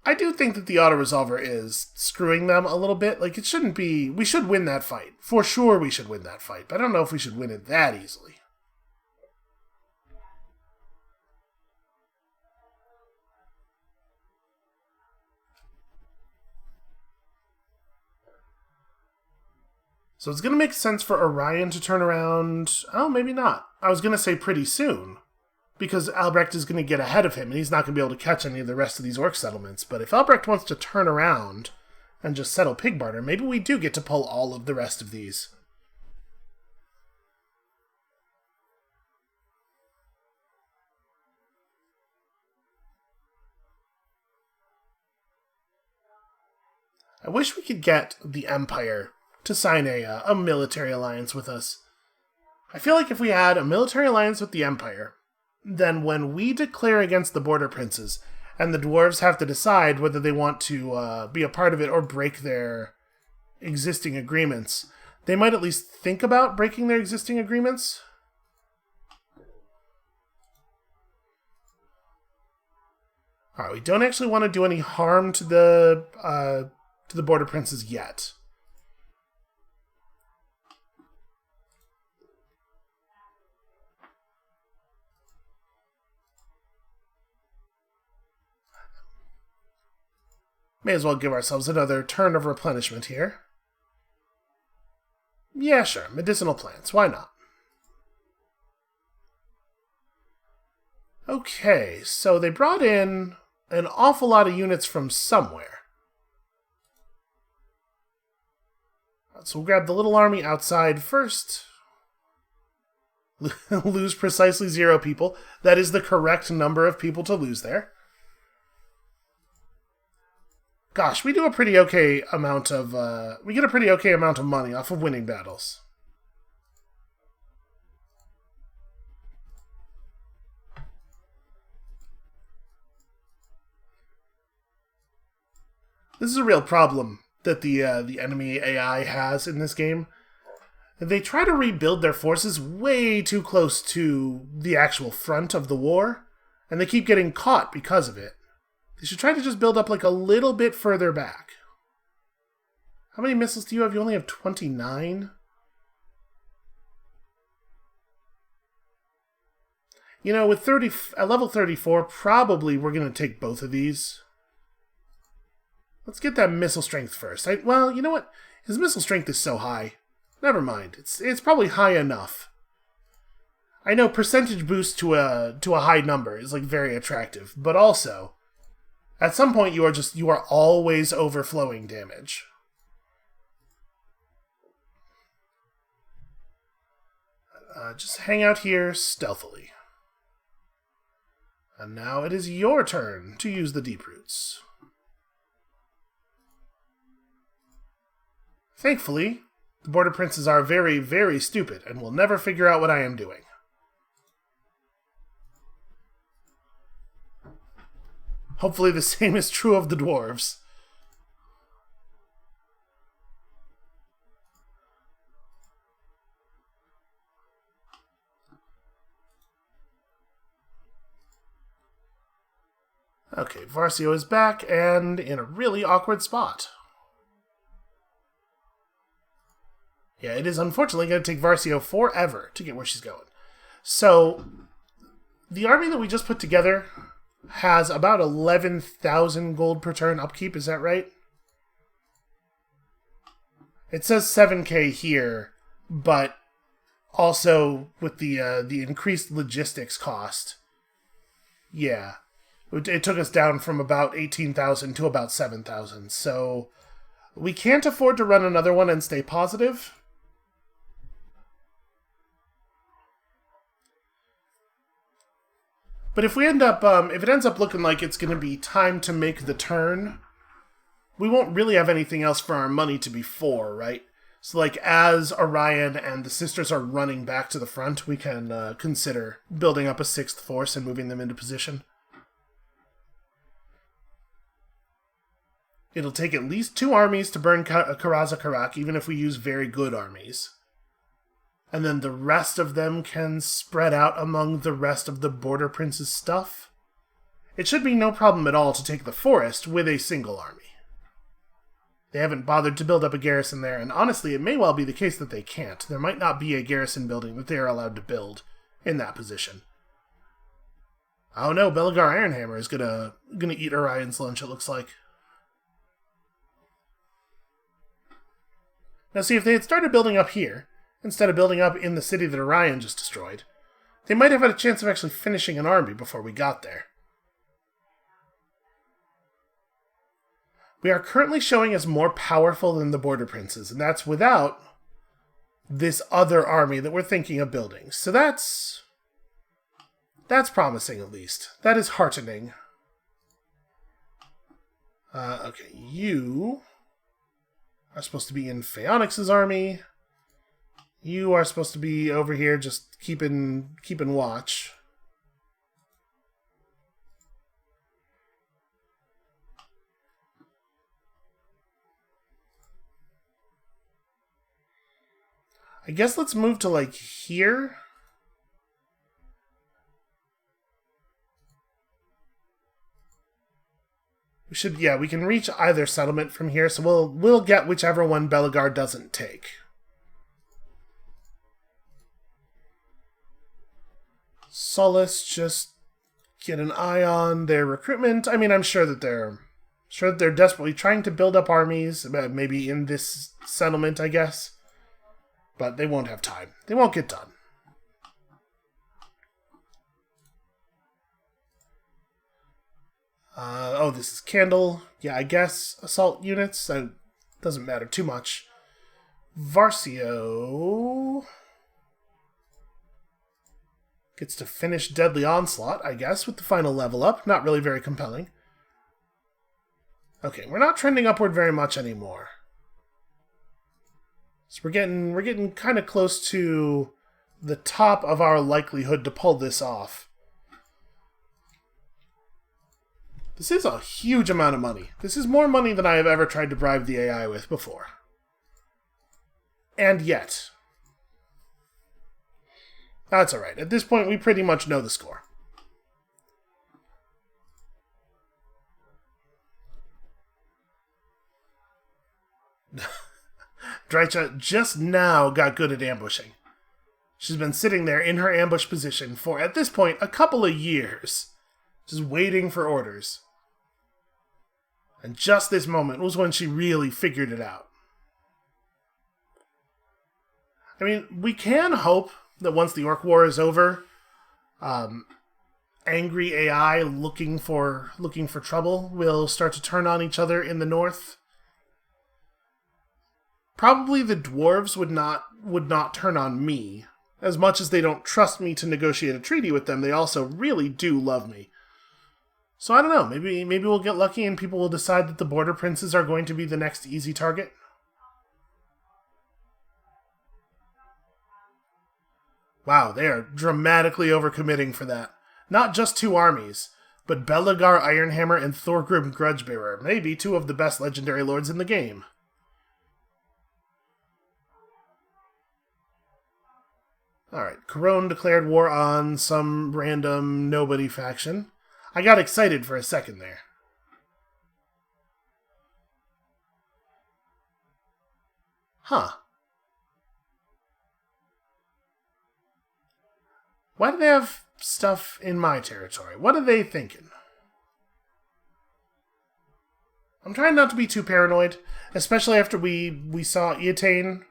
I do think that the auto-resolver is screwing them a little bit. Like, it shouldn't be... We should win that fight. For sure we should win that fight, but I don't know if we should win it that easily. So it's going to make sense for Orion to turn around... Oh, maybe not. I was going to say pretty soon. Because Albrecht is going to get ahead of him, and he's not going to be able to catch any of the rest of these orc settlements. But if Albrecht wants to turn around and just settle pig barter, maybe we do get to pull all of the rest of these. I wish we could get the Empire to sign a military alliance with us. I feel like if we had a military alliance with the Empire, then when we declare against the Border Princes, and the dwarves have to decide whether they want to be a part of it or break their existing agreements, they might at least think about breaking their existing agreements. Alright, we don't actually want to do any harm to the Border Princes yet. May as well give ourselves another turn of replenishment here. Yeah, sure. Medicinal plants. Why not? Okay, so they brought in an awful lot of units from somewhere. So we'll grab the little army outside first. Lose precisely 0 people. That is the correct number of people to lose there. Gosh, we do a pretty okay amount of, we get a pretty okay amount of money off of winning battles. This is a real problem that the enemy AI has in this game. They try to rebuild their forces way too close to the actual front of the war, and they keep getting caught because of it. They should try to just build up like a little bit further back. How many missiles do you have? You only have 29? You know, with at level 34, probably we're going to take both of these. Let's get that missile strength first. Well, you know what? His missile strength is so high. Never mind. It's probably high enough. I know percentage boost to a high number is like very attractive, but also at some point you are always overflowing damage. Just hang out here stealthily. And now it is your turn to use the deep roots. Thankfully, the border princes are very, very stupid and will never figure out what I am doing. Hopefully the same is true of the dwarves. Okay, Varcio is back and in a really awkward spot. Yeah, it is unfortunately going to take Varcio forever to get where she's going. So, the army that we just put together has about 11,000 gold per turn upkeep, is that right? It says 7k here, but also with the increased logistics cost. Yeah. It took us down from about 18,000 to about 7,000, so we can't afford to run another one and stay positive. But if we end up, if it ends up looking like it's going to be time to make the turn, we won't really have anything else for our money to be for, right? So, like, as Orion and the sisters are running back to the front, we can consider building up a 6th force and moving them into position. It'll take at least 2 armies to burn Karaza Karak, even if we use very good armies. And then the rest of them can spread out among the rest of the Border Prince's stuff. It should be no problem at all to take the forest with a single army. They haven't bothered to build up a garrison there, and honestly, it may well be the case that they can't. There might not be a garrison building that they are allowed to build in that position. Oh no, Belagar Ironhammer is gonna eat Orion's lunch, it looks like. Now see, if they had started building up here, instead of building up in the city that Orion just destroyed, they might have had a chance of actually finishing an army before we got there. We are currently showing as more powerful than the Border Princes, and that's without this other army that we're thinking of building. So that's promising, at least. That is heartening. Okay, you are supposed to be in Phaonix's army. You are supposed to be over here just keeping watch. I guess let's move to, like, here. We can reach either settlement from here, so we'll get whichever one Belagar doesn't take. Solace, just get an eye on their recruitment. I mean, I'm sure that they're desperately trying to build up armies, maybe in this settlement, I guess. But they won't have time. They won't get done. Oh, this is Candle. Yeah, I guess assault units. Doesn't matter too much. Varcio gets to finish Deadly Onslaught, I guess, with the final level up. Not really very compelling. Okay, we're not trending upward very much anymore. So we're getting kind of close to the top of our likelihood to pull this off. This is a huge amount of money. This is more money than I have ever tried to bribe the AI with before. And yet, that's alright. At this point, we pretty much know the score. Drycha just now got good at ambushing. She's been sitting there in her ambush position for, at this point, a couple of years. Just waiting for orders. And just this moment was when she really figured it out. I mean, we can hope that once the Orc War is over, angry AI looking for trouble will start to turn on each other in the north. Probably the dwarves would not turn on me. As much as they don't trust me to negotiate a treaty with them, they also really do love me. So I don't know, maybe we'll get lucky and people will decide that the border princes are going to be the next easy target. Wow, they are dramatically overcommitting for that. Not just 2 armies, but Belagar Ironhammer and Thorgrim Grudgebearer, maybe 2 of the best legendary lords in the game. Alright, Corone declared war on some random nobody faction. I got excited for a second there. Huh. Why do they have stuff in my territory? What are they thinking? I'm trying not to be too paranoid, especially after we saw Eataine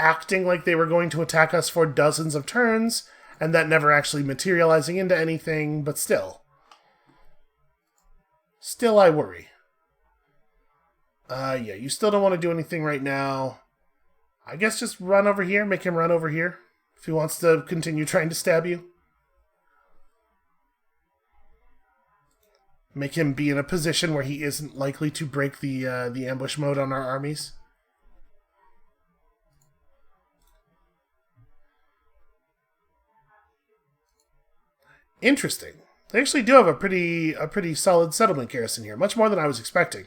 acting like they were going to attack us for dozens of turns, and that never actually materializing into anything, but still. Still I worry. Yeah, you still don't want to do anything right now. I guess just run over here, make him run over here, if he wants to continue trying to stab you. Make him be in a position where he isn't likely to break the ambush mode on our armies. Interesting. They actually do have a pretty solid settlement garrison here, much more than I was expecting.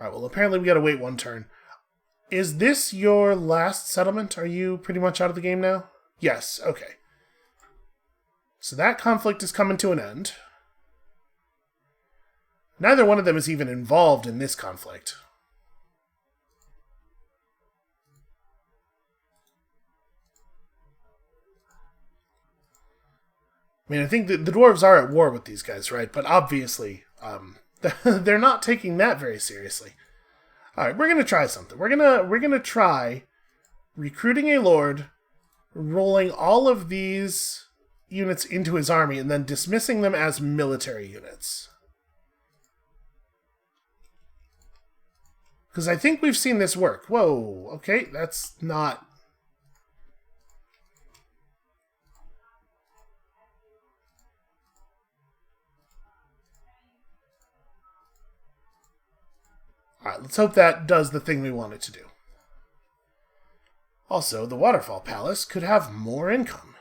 Alright, well apparently we gotta wait 1 turn. Is this your last settlement? Are you pretty much out of the game now? Yes, okay. So that conflict is coming to an end. Neither one of them is even involved in this conflict. I mean, I think the dwarves are at war with these guys, right? But obviously, they're not taking that very seriously. All right, we're gonna try something. We're gonna try recruiting a lord, rolling all of these units into his army, and then dismissing them as military units. Because I think we've seen this work. Whoa, okay, that's not... Alright, let's hope that does the thing we want it to do. Also, the Waterfall Palace could have more income.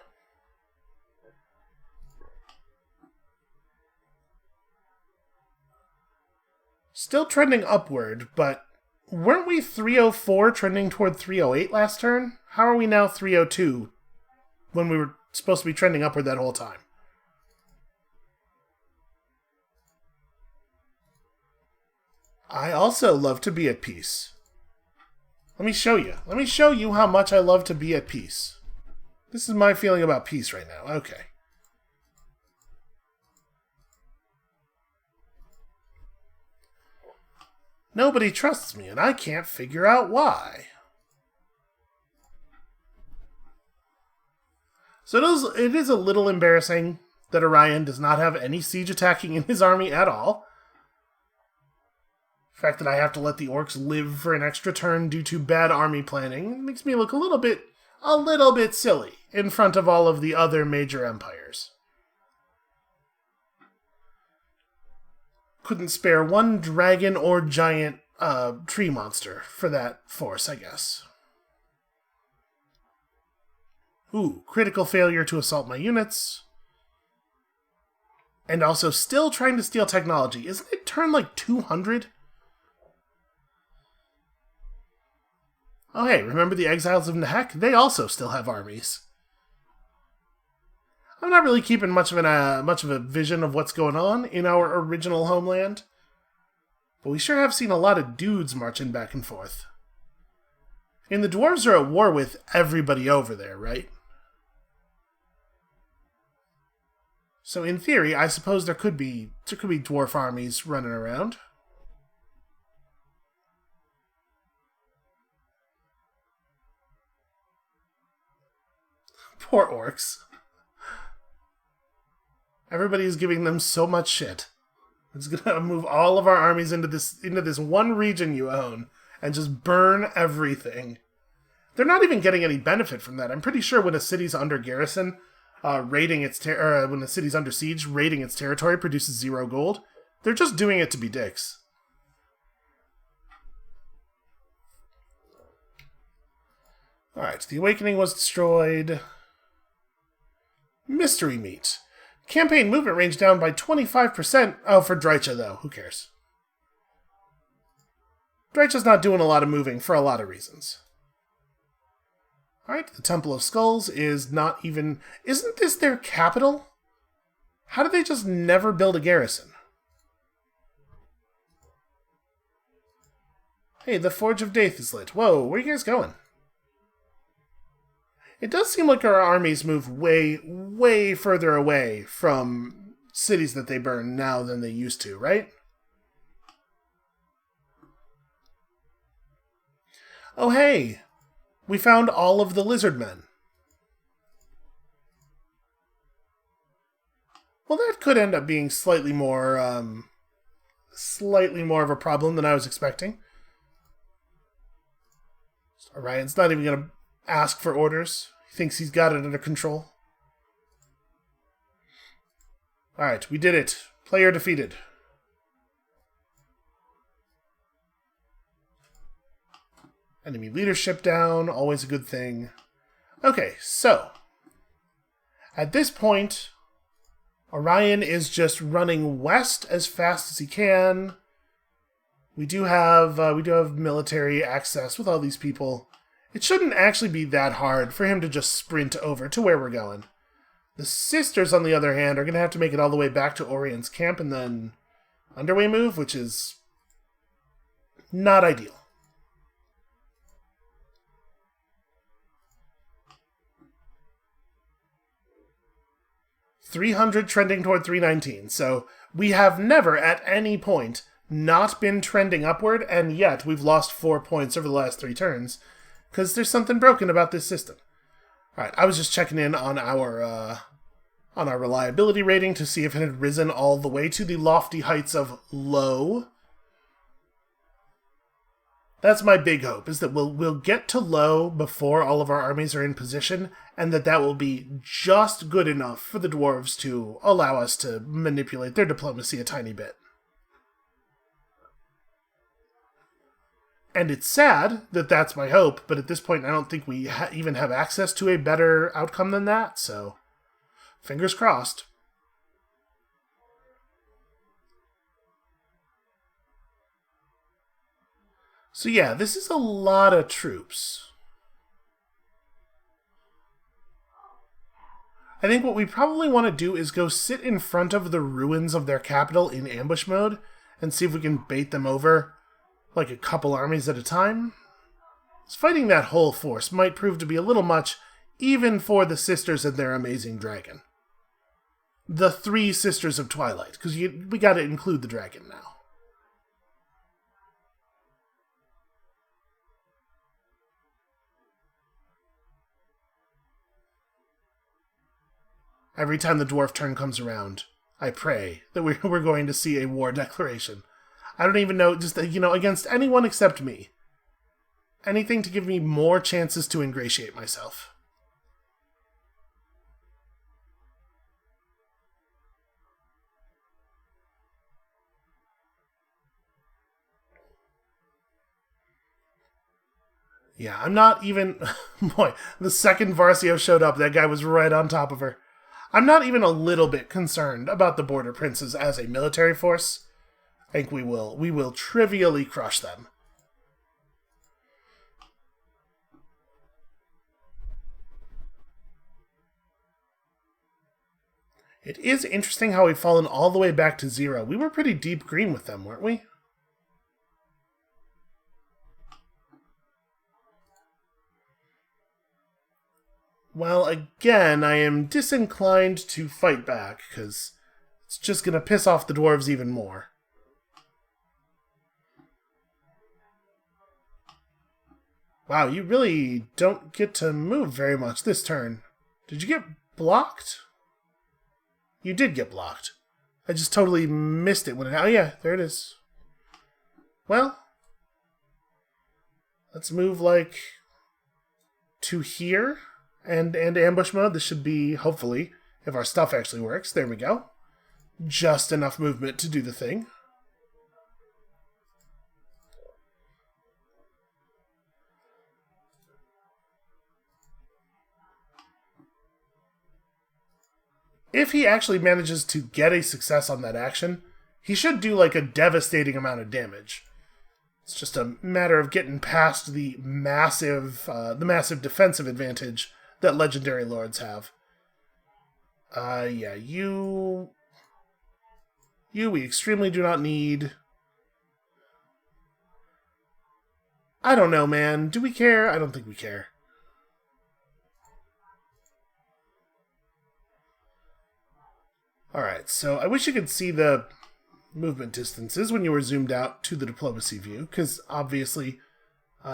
Still trending upward, but weren't we 304 trending toward 308 last turn? How are we now 302 when we were supposed to be trending upward that whole time? I also love to be at peace. Let me show you. Let me show you how much I love to be at peace. This is my feeling about peace right now. Okay. Nobody trusts me, and I can't figure out why. So it is a little embarrassing that Orion does not have any siege attacking in his army at all. The fact that I have to let the orcs live for an extra turn due to bad army planning makes me look a little bit silly in front of all of the other major empires. Couldn't spare one dragon or giant tree monster for that force, I guess. Ooh, critical failure to assault my units. And also still trying to steal technology. Isn't it turn like 200? Oh hey, remember the Exiles of Nehek? They also still have armies. I'm not really keeping much of a vision of what's going on in our original homeland, but we sure have seen a lot of dudes marching back and forth. And the dwarves are at war with everybody over there, right? So in theory, I suppose there could be dwarf armies running around. Poor orcs. Everybody's giving them so much shit. It's gonna move all of our armies into this one region you own and just burn everything. They're not even getting any benefit from that. I'm pretty sure when a city's under garrison, when a city's under siege, raiding its territory produces 0 gold. They're just doing it to be dicks. Alright, the Awakening was destroyed. Mystery Meat. Campaign movement range down by 25%. Oh, for Drycha, though. Who cares? Drycha's not doing a lot of moving for a lot of reasons. Alright, the Temple of Skulls is not even... Isn't this their capital? How did they just never build a garrison? Hey, the Forge of Daith is lit. Whoa, where are you guys going? It does seem like our armies move way, way further away from cities that they burn now than they used to, right? Oh, hey! We found all of the lizard men. Well, that could end up being slightly more of a problem than I was expecting. Orion's not even going to ask for orders. He thinks he's got it under control. Alright, we did it. Player defeated. Enemy leadership down, always a good thing. Okay, so at this point, Orion is just running west as fast as he can. We do have military access with all these people. It shouldn't actually be that hard for him to just sprint over to where we're going. The sisters, on the other hand, are going to have to make it all the way back to Orion's camp and then underway move, which is not ideal. 300 trending toward 319. So we have never at any point not been trending upward, and yet we've lost 4 points over the last 3 turns because there's something broken about this system. All right, I was just checking in on our reliability rating to see if it had risen all the way to the lofty heights of low. That's my big hope, is that we'll get to low before all of our armies are in position, and that will be just good enough for the dwarves to allow us to manipulate their diplomacy a tiny bit. And it's sad that that's my hope, but at this point I don't think we even have access to a better outcome than that, so fingers crossed. So yeah, this is a lot of troops. I think what we probably want to do is go sit in front of the ruins of their capital in ambush mode and see if we can bait them over like a couple armies at a time. Fighting that whole force might prove to be a little much, even for the sisters and their amazing dragon. The 3 sisters of Twilight, because we got to include the dragon now. Every time the dwarf turn comes around, I pray that we're going to see a war declaration. I don't even know, just, against anyone except me. Anything to give me more chances to ingratiate myself. Yeah, I'm not even... Boy, the second Varcio showed up, that guy was right on top of her. I'm not even a little bit concerned about the Border Princes as a military force. I think we will trivially crush them. It is interesting how we've fallen all the way back to 0. We were pretty deep green with them, weren't we? Well, again, I am disinclined to fight back, because it's just going to piss off the dwarves even more. Wow, you really don't get to move very much this turn. Did you get blocked? You did get blocked. I just totally missed it when it... Oh yeah, there it is. Well, let's move, like, to here and ambush mode. This should be, hopefully, if our stuff actually works. There we go. Just enough movement to do the thing. If he actually manages to get a success on that action, he should do, like, a devastating amount of damage. It's just a matter of getting past the massive defensive advantage that legendary lords have. Yeah, you we extremely do not need. I don't know, man. Do we care? I don't think we care. Alright, so I wish you could see the movement distances when you were zoomed out to the diplomacy view, because obviously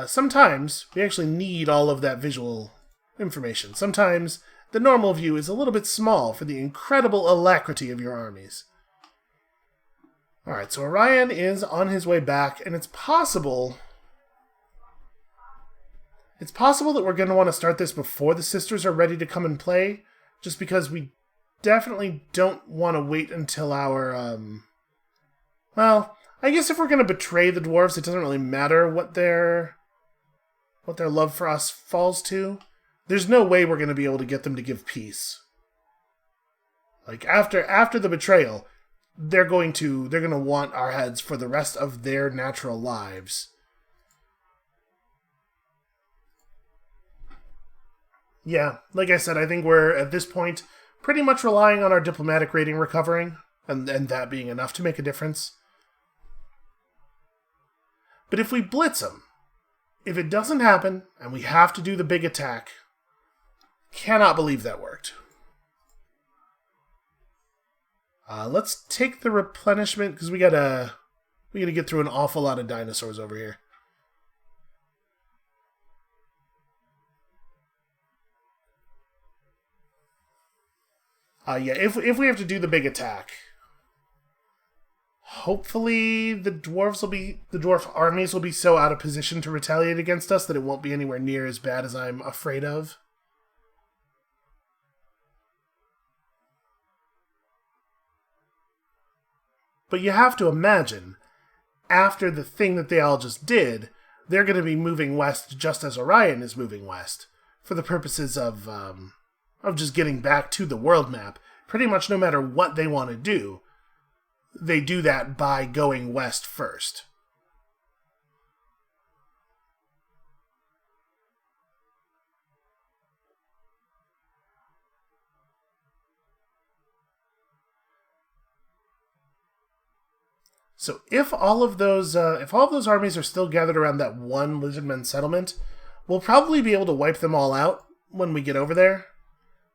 sometimes we actually need all of that visual information. Sometimes the normal view is a little bit small for the incredible alacrity of your armies. Alright, so Orion is on his way back, and it's possible that we're going to want to start this before the sisters are ready to come and play, just because we definitely don't want to wait until our, well, I guess if we're going to betray the dwarves, it doesn't really matter what their love for us falls to. There's no way we're going to be able to get them to give peace. Like, after the betrayal, they're going to want our heads for the rest of their natural lives. Yeah, like I said, I think we're, at this point, pretty much relying on our diplomatic rating recovering, and that being enough to make a difference. But if we blitz them, if it doesn't happen, and we have to do the big attack, cannot believe that worked. Let's take the replenishment, because we gotta get through an awful lot of dinosaurs over here. Yeah, if we have to do the big attack, hopefully the dwarf armies will be so out of position to retaliate against us that it won't be anywhere near as bad as I'm afraid of. But you have to imagine, after the thing that they all just did, they're going to be moving west just as Orion is moving west, for the purposes of just getting back to the world map. Pretty much no matter what they want to do, they do that by going west first. So if all of those armies are still gathered around that one lizardmen settlement, we'll probably be able to wipe them all out when we get over there,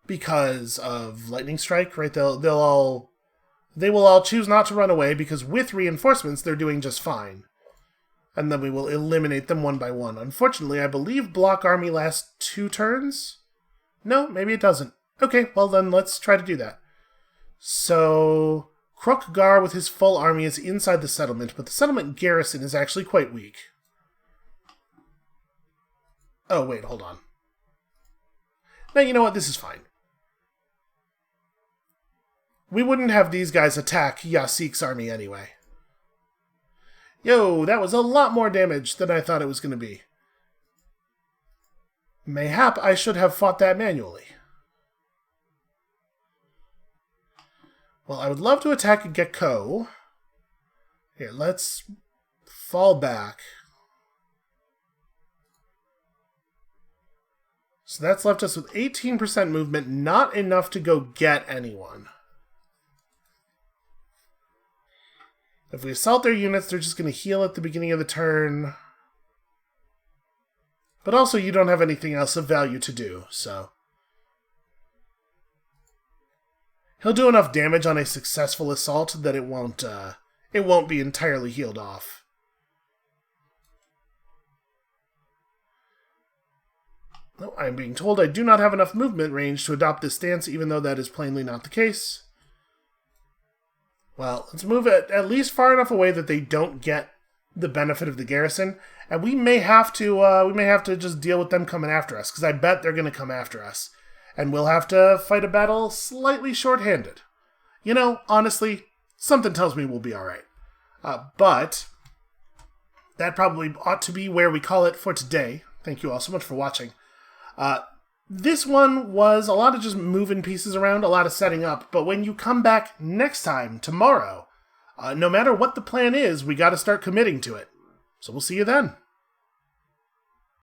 because of lightning strike. Right? They will all choose not to run away, because with reinforcements they're doing just fine, and then we will eliminate them one by one. Unfortunately, I believe block army lasts 2 turns. No, maybe it doesn't. Okay, well then let's try to do that. So Krokgar with his full army is inside the settlement, but the settlement garrison is actually quite weak. Oh, wait, hold on. Now, you know what? This is fine. We wouldn't have these guys attack Yasik's army anyway. Yo, that was a lot more damage than I thought it was going to be. Mayhap I should have fought that manually. Well, I would love to attack Gecko. Here, let's fall back. So that's left us with 18% movement, not enough to go get anyone. If we assault their units, they're just going to heal at the beginning of the turn. But also, you don't have anything else of value to do, so He'll do enough damage on a successful assault that it won't be entirely healed off. No, I'm being told I do not have enough movement range to adopt this stance, even though that is plainly not the case. Well, let's move it at least far enough away that they don't get the benefit of the garrison, and we may have to just deal with them coming after us, because I bet they're going to come after us, and we'll have to fight a battle slightly short-handed. You know, honestly, something tells me we'll be all right. But that probably ought to be where we call it for today. Thank you all so much for watching. This one was a lot of just moving pieces around, a lot of setting up, but when you come back next time, tomorrow, no matter what the plan is, we got to start committing to it. So we'll see you then.